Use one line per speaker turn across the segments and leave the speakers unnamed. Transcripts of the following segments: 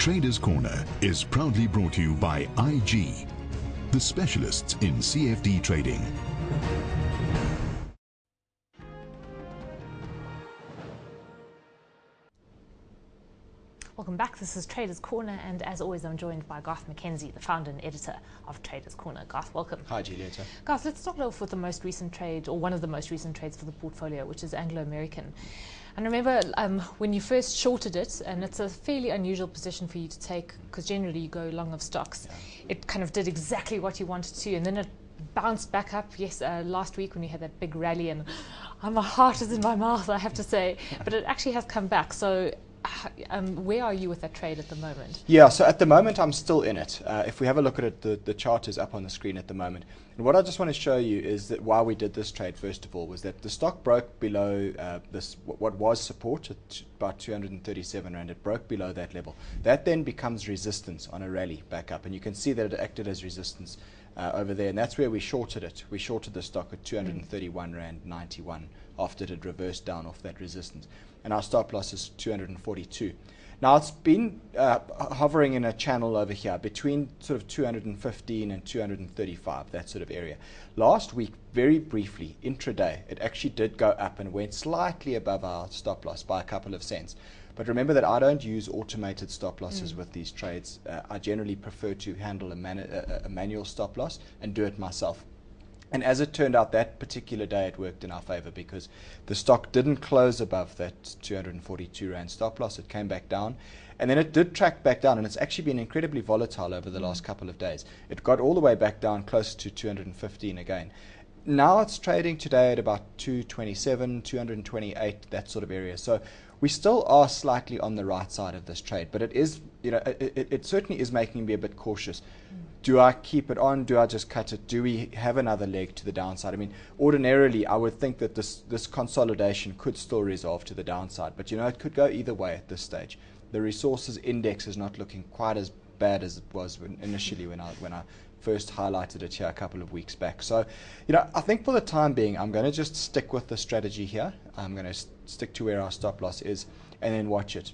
Traders Corner is proudly brought to you by IG, the specialists in CFD trading.
Welcome back. This is Traders Corner, and as always, I'm joined by Garth McKenzie, the founder and editor of Traders Corner. Garth, welcome.
Hi, Julieta.
Garth, let's start off with the most recent trade, or one of the most recent trades for the portfolio, which is Anglo-American. And remember when you first shorted it, and it's a fairly unusual position for you to take, because generally you go long of stocks. Yeah. It kind of did exactly what you wanted to, and then it bounced back up, last week when we had that big rally, and my heart is in my mouth, I have to say. But it actually has come back. So where are you with that trade at the moment?
Yeah, so at the moment I'm still in it. If we have a look at it, the chart is up on the screen at the moment. And what I just want to show you is that why we did this trade, first of all, was that the stock broke below what was support at about 237 Rand. It broke below that level. That then becomes resistance on a rally back up. And you can see that it acted as resistance over there. And that's where we shorted it. We shorted the stock at 231 Rand 91 after it had reversed down off that resistance. And our stop loss is 242. Now it's been hovering in a channel over here between sort of 215 and 235, that sort of area. Last week, very briefly, intraday, it actually did go up and went slightly above our stop loss by a couple of cents. But remember that I don't use automated stop losses with these trades. I generally prefer to handle a manual stop loss and do it myself. And as it turned out, that particular day it worked in our favor because the stock didn't close above that 242 Rand stop loss. It came back down, and then it did track back down, and it's actually been incredibly volatile over the last couple of days. It got all the way back down close to 215 again. Now it's trading today at about 227, 228, that sort of area. So we still are slightly on the right side of this trade, but it is, it certainly is making me a bit cautious. Do I keep it on? Do I just cut it? Do we have another leg to the downside? I mean, ordinarily, I would think that this consolidation could still resolve to the downside, but it could go either way at this stage. The resources index is not looking quite as bad as it was initially when I first highlighted it here a couple of weeks back. So, I think for the time being, I'm going to just stick with the strategy here. I'm going to stick to where our stop loss is and then watch it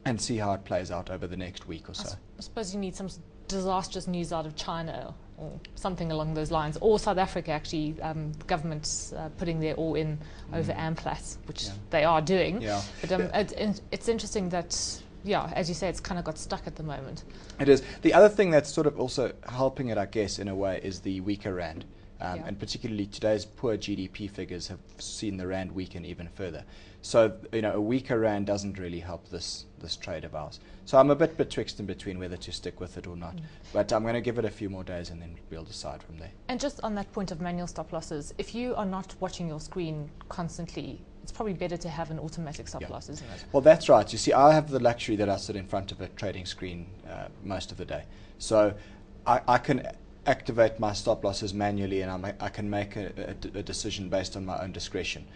and see how it plays out over the next week or so.
I suppose you need some disastrous news out of China or something along those lines, or South Africa actually, the government's putting their all in over Amplas, which they are doing. Yeah. But it's interesting that, as you say, it's kind of got stuck at the moment. It
is. The other thing that's sort of also helping it, I guess, in a way, is the weaker Rand. And particularly today's poor GDP figures have seen the Rand weaken even further. So, a weaker Rand doesn't really help this trade of ours. So I'm a bit betwixt and between whether to stick with it or not. But I'm going to give it a few more days and then we'll decide from there.
And just on that point of manual stop losses, if you are not watching your screen constantly, it's probably better to have an automatic stop loss, isn't it?
Well, that's right. You see, I have the luxury that I sit in front of a trading screen most of the day. So I can activate my stop losses manually, and I can make a decision based on my own discretion.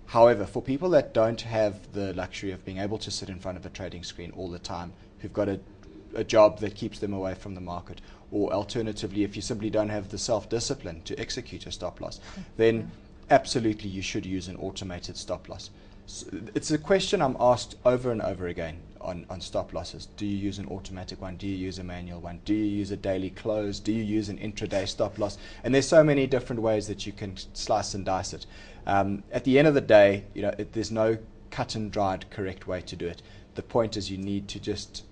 However, for people that don't have the luxury of being able to sit in front of a trading screen all the time, who've got a job that keeps them away from the market, or alternatively, if you simply don't have the self-discipline to execute a stop loss, then absolutely you should use an automated stop loss. So it's a question I'm asked over and over again on stop losses. Do you use an automatic one? Do you use a manual one? Do you use a daily close? Do you use an intraday stop loss? And there's so many different ways that you can slice and dice it. At the end of the day, there's no cut and dried correct way to do it. The point is you need to just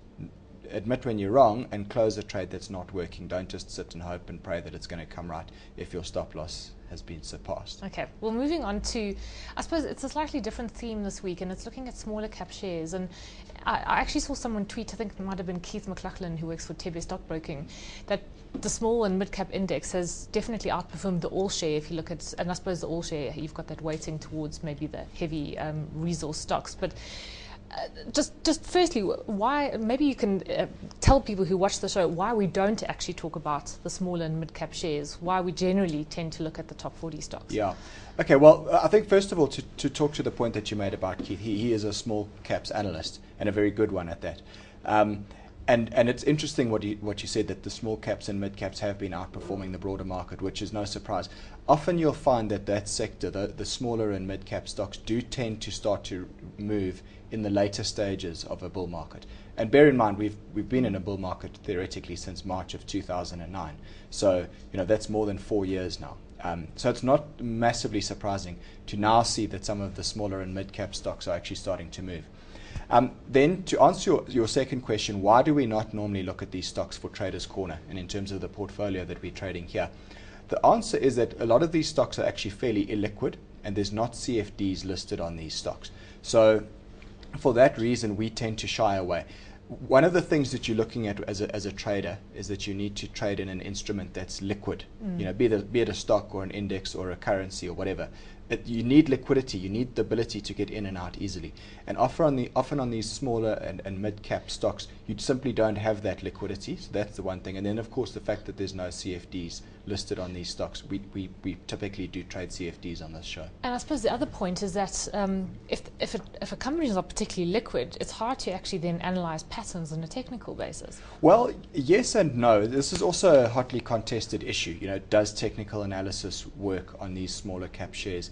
admit when you're wrong and close a trade that's not working. Don't just sit and hope and pray that it's going to come right if your stop loss has been surpassed.
Okay, well, moving on to, I suppose it's a slightly different theme this week, and it's looking at smaller cap shares. And I actually saw someone tweet, I think it might have been Keith McLaughlin, who works for Tebe Stockbroking, that the small and mid cap index has definitely outperformed the all share. If you look at, and I suppose the all share, you've got that weighting towards maybe the heavy resource stocks, but just firstly, why, maybe you can tell people who watch the show why we don't actually talk about the small and mid-cap shares, why we generally tend to look at the top 40 stocks.
Yeah. Okay, well, I think first of all, to talk to the point that you made about Keith, he is a small caps analyst and a very good one at that. And it's interesting what you said, that the small caps and mid caps have been outperforming the broader market, which is no surprise. Often you'll find that sector, the smaller and mid cap stocks, do tend to start to move in the later stages of a bull market. And bear in mind, we've been in a bull market theoretically since March of 2009. So that's more than 4 years now. So it's not massively surprising to now see that some of the smaller and mid cap stocks are actually starting to move. Then to answer your second question, why do we not normally look at these stocks for Traders Corner and in terms of the portfolio that we're trading here? The answer is that a lot of these stocks are actually fairly illiquid, and there's not CFDs listed on these stocks. So for that reason, we tend to shy away. One of the things that you're looking at as a trader is that you need to trade in an instrument that's liquid, be it a stock or an index or a currency or whatever. You need liquidity. You need the ability to get in and out easily. And often on these smaller and mid-cap stocks, you simply don't have that liquidity. So that's the one thing. And then, of course, the fact that there's no CFDs listed on these stocks. We typically do trade CFDs on this show.
And I suppose the other point is that if a company is not particularly liquid, it's hard to actually then analyze patterns on a technical basis.
Well, yes and no. This is also a hotly contested issue. Does technical analysis work on these smaller cap shares?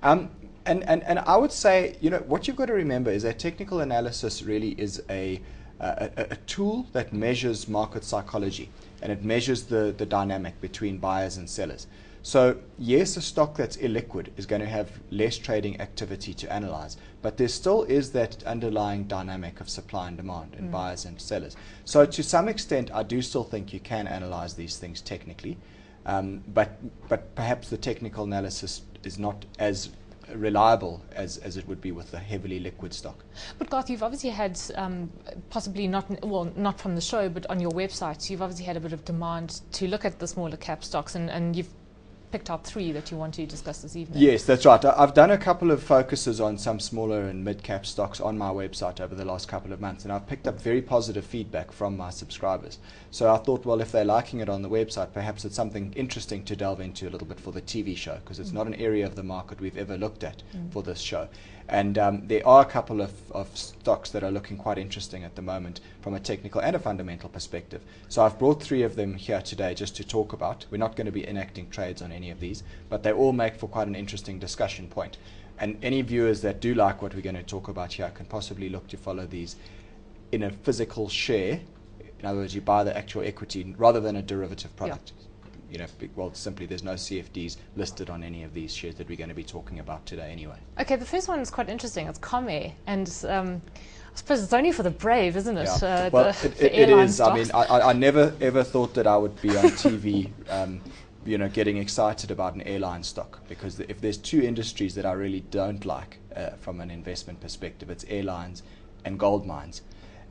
And I would say, what you've got to remember is that technical analysis really is a tool that measures market psychology, and it measures the dynamic between buyers and sellers. So yes, a stock that's illiquid is going to have less trading activity to analyze, but there still is that underlying dynamic of supply and demand and buyers and sellers. So to some extent, I do still think you can analyze these things technically, but perhaps the technical analysis is not as reliable as it would be with a heavily liquid stock.
But Garth, you've obviously had possibly not from the show, but on your website, you've obviously had a bit of demand to look at the smaller cap stocks, and you've picked out 3 that you want to discuss this evening.
Yes, that's right. I've done a couple of focuses on some smaller and mid-cap stocks on my website over the last couple of months, and I've picked up very positive feedback from my subscribers. So I thought, well, if they're liking it on the website, perhaps it's something interesting to delve into a little bit for the TV show, because it's not an area of the market we've ever looked at for this show. And there are a couple of stocks that are looking quite interesting at the moment from a technical and a fundamental perspective. So I've brought 3 of them here today just to talk about. We're not going to be enacting trades on any of these, but they all make for quite an interesting discussion point. And any viewers that do like what we're going to talk about here can possibly look to follow these in a physical share. In other words, you buy the actual equity rather than a derivative product. Yeah. Well, simply there's no CFDs listed on any of these shares that we're going to be talking about today anyway.
Okay, the first one is quite interesting. It's Comair, and I suppose it's only for the brave, isn't it?
Yeah. Well, it is. Stocks. I mean, I never ever thought that I would be on TV, getting excited about an airline stock, because if there's 2 industries that I really don't like from an investment perspective, it's airlines and gold mines.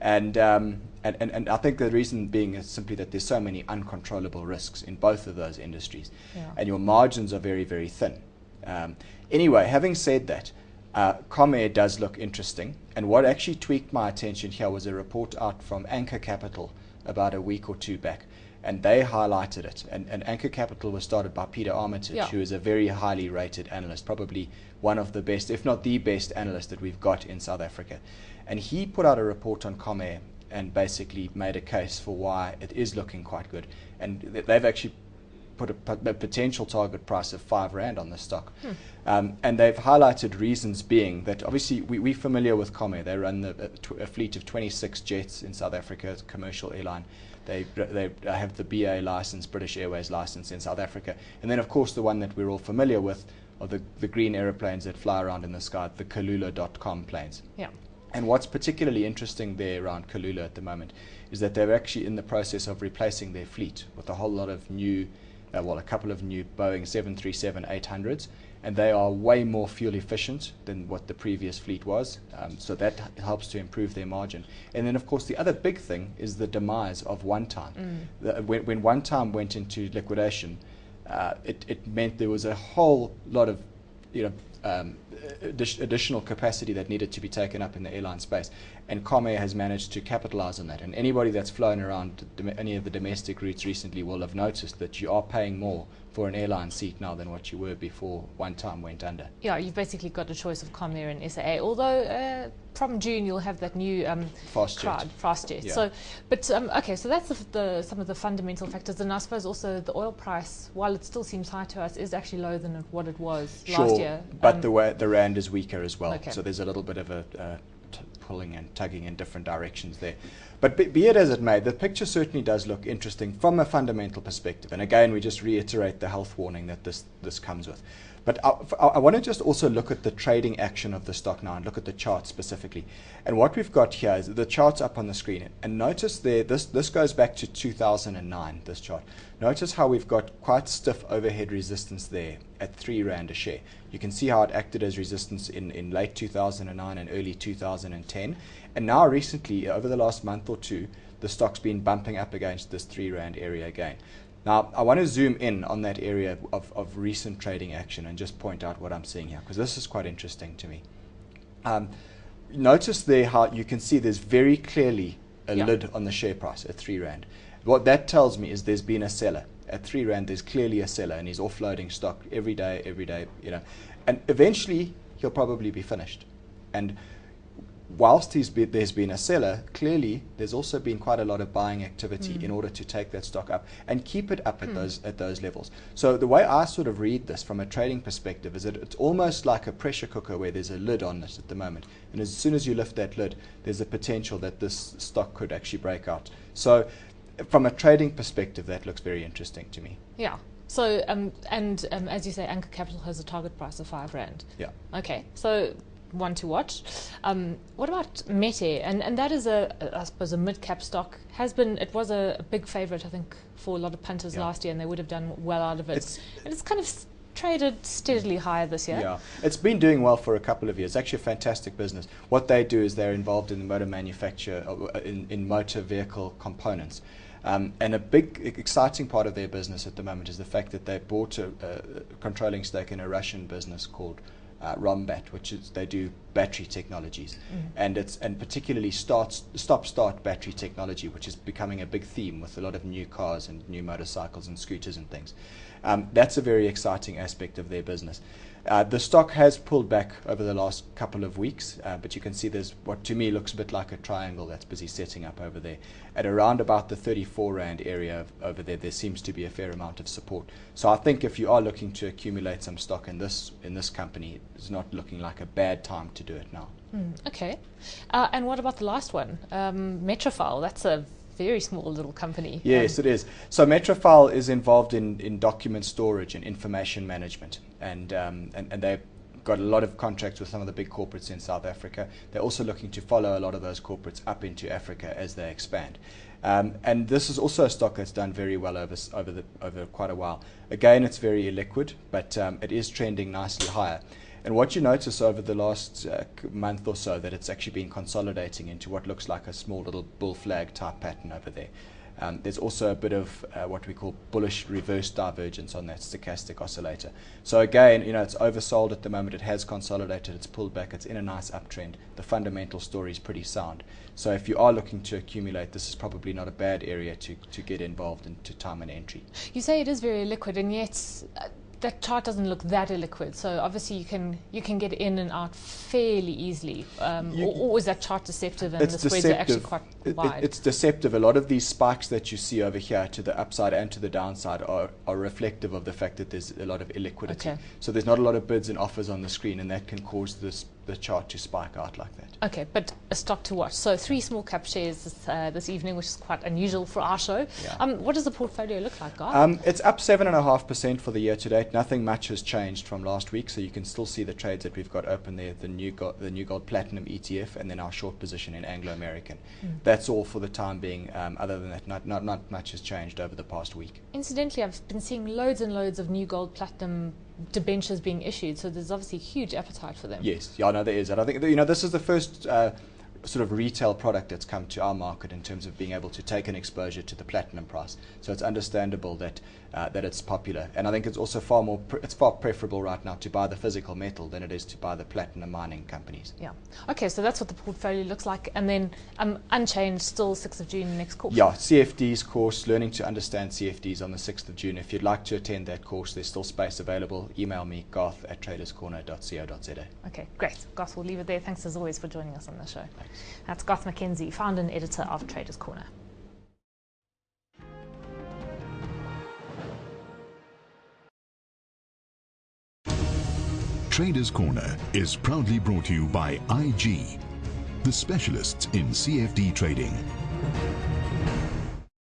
And I think the reason being is simply that there's so many uncontrollable risks in both of those industries, and your margins are very, very thin. Anyway, having said that, Comair does look interesting, and what actually tweaked my attention here was a report out from Anchor Capital about a week or 2 back, and they highlighted it. And Anchor Capital was started by Peter Armitage, who is a very highly rated analyst, probably one of the best, if not the best analyst that we've got in South Africa. And he put out a report on Comair and basically made a case for why it is looking quite good. And they've actually put a potential target price of R5 on the stock. And they've highlighted reasons being that obviously we're familiar with Comair. They run a fleet of 26 jets in South Africa. It's a commercial airline. They have the BA license, British Airways license in South Africa. And then, of course, the one that we're all familiar with are the green aeroplanes that fly around in the sky, the Kalula.com planes.
Yeah.
And what's particularly interesting there around Kalula at the moment is that they're actually in the process of replacing their fleet with a whole lot of new, a couple of new Boeing 737-800s, and they are way more fuel efficient than what the previous fleet was, so that helps to improve their margin. And then, of course, the other big thing is the demise of One Time. When One Time went into liquidation, it meant there was a whole lot of additional capacity that needed to be taken up in the airline space, and Comair has managed to capitalize on that. And anybody that's flown around any of the domestic routes recently will have noticed that you are paying more for an airline seat now than what you were before one time went under.
Yeah, you've basically got a choice of Comair and SAA, although from June you'll have that new Fastjet.
Yeah.
So, but okay, so that's some of the fundamental factors, and I suppose also the oil price, while it still seems high to us, is actually lower than what it was last year.
But the rand is weaker as well,
okay.
So there's a little bit of a pulling and tugging in different directions there. But be it as it may, the picture certainly does look interesting from a fundamental perspective. And again, we just reiterate the health warning that this comes with. But I want to just also look at the trading action of the stock now and look at the chart specifically. And what we've got here is the chart's up on the screen. And notice there, this goes back to 2009, this chart. Notice how we've got quite stiff overhead resistance there at 3 Rand a share. You can see how it acted as resistance in late 2009 and early 2010. And now recently, over the last month or two, the stock's been bumping up against this 3 Rand area again. Now, I want to zoom in on that area of recent trading action and just point out what I'm seeing here, because this is quite interesting to me. Notice there how you can see there's very clearly a lid on the share price at 3 Rand. What that tells me is there's been a seller. At 3 Rand, there's clearly a seller, and he's offloading stock every day, you know. And eventually, he'll probably be finished. And whilst there's been a seller, clearly there's also been quite a lot of buying activity in order to take that stock up and keep it up at those levels. So the way I sort of read this from a trading perspective is that it's almost like a pressure cooker where there's a lid on it at the moment. And as soon as you lift that lid, there's a potential that this stock could actually break out. So from a trading perspective, that looks very interesting to me.
Yeah. So, as you say, Anchor Capital has a target price of 5 Rand.
Yeah.
Okay. So, one to watch. What about Metair? And that is I suppose a mid-cap stock. It was a big favourite, I think, for a lot of punters last year, and they would have done well out of it. And it's kind of traded steadily higher this year.
Yeah, it's been doing well for a couple of years. It's actually a fantastic business. What they do is they're involved in the motor manufacture, in motor vehicle components. And a big, exciting part of their business at the moment is the fact that they bought a controlling stake in a Russian business called Rombat, which is they do battery technologies, and particularly stop-start battery technology, which is becoming a big theme with a lot of new cars and new motorcycles and scooters and things. That's a very exciting aspect of their business. The stock has pulled back over the last couple of weeks, but you can see there's what to me looks a bit like a triangle that's busy setting up over there. At around about the 34 Rand area over there, there seems to be a fair amount of support. So I think if you are looking to accumulate some stock in this company, it's not looking like a bad time to do it now.
Okay. And what about the last one, Metrofile? That's a very small little company.
Yes, it is. So Metrofile is involved in document storage and information management, and they've got a lot of contracts with some of the big corporates in South Africa. They're also looking to follow a lot of those corporates up into Africa as they expand. And this is also a stock that's done very well over quite a while. Again, it's very illiquid, but it is trending nicely higher. And what you notice over the last month or so, that it's actually been consolidating into what looks like a small little bull flag type pattern over there. There's also a bit of what we call bullish reverse divergence on that stochastic oscillator. So again, it's oversold at the moment. It has consolidated. It's pulled back. It's in a nice uptrend. The fundamental story is pretty sound. So if you are looking to accumulate, this is probably not a bad area to get involved in to time and entry.
You say it is very liquid, and yet that chart doesn't look that illiquid, so obviously you can get in and out fairly easily. Or is that chart deceptive and the spreads are actually quite wide?
It's deceptive. A lot of these spikes that you see over here to the upside and to the downside are reflective of the fact that there's a lot of illiquidity.
Okay.
So there's not a lot of bids and offers on the screen, and that can cause the chart to spike out like that.
Okay, but a stock to watch. So 3 small cap shares this evening, which is quite unusual for our show.
Yeah.
What does the portfolio look like, Guy?
It's up 7.5% for the year to date. Nothing much has changed from last week, so you can still see the trades that we've got open there, the new gold platinum ETF, and then our short position in Anglo American. That's all for the time being. Other than that, not much has changed over the past week.
Incidentally, I've been seeing loads and loads of new gold platinum debentures being issued, so there's obviously huge appetite for them.
Yes, yeah, no, there is. And I think this is the first sort of retail product that's come to our market in terms of being able to take an exposure to the platinum price. So it's understandable that that it's popular, and I think it's also it's far preferable right now to buy the physical metal than it is to buy the platinum mining companies.
Yeah. Okay, so that's what the portfolio looks like, and then unchanged, still 6th of June next course.
Yeah, CFDs course, learning to understand CFDs on the 6th of June. If you'd like to attend that course, there's still space available. Email me, garth@traderscorner.co.za.
Okay, great. Garth, we'll leave it there. Thanks as always for joining us on the show.
Thanks.
That's Garth McKenzie, founder and editor of Traders Corner.
Traders Corner is proudly brought to you by IG, the specialists in CFD trading.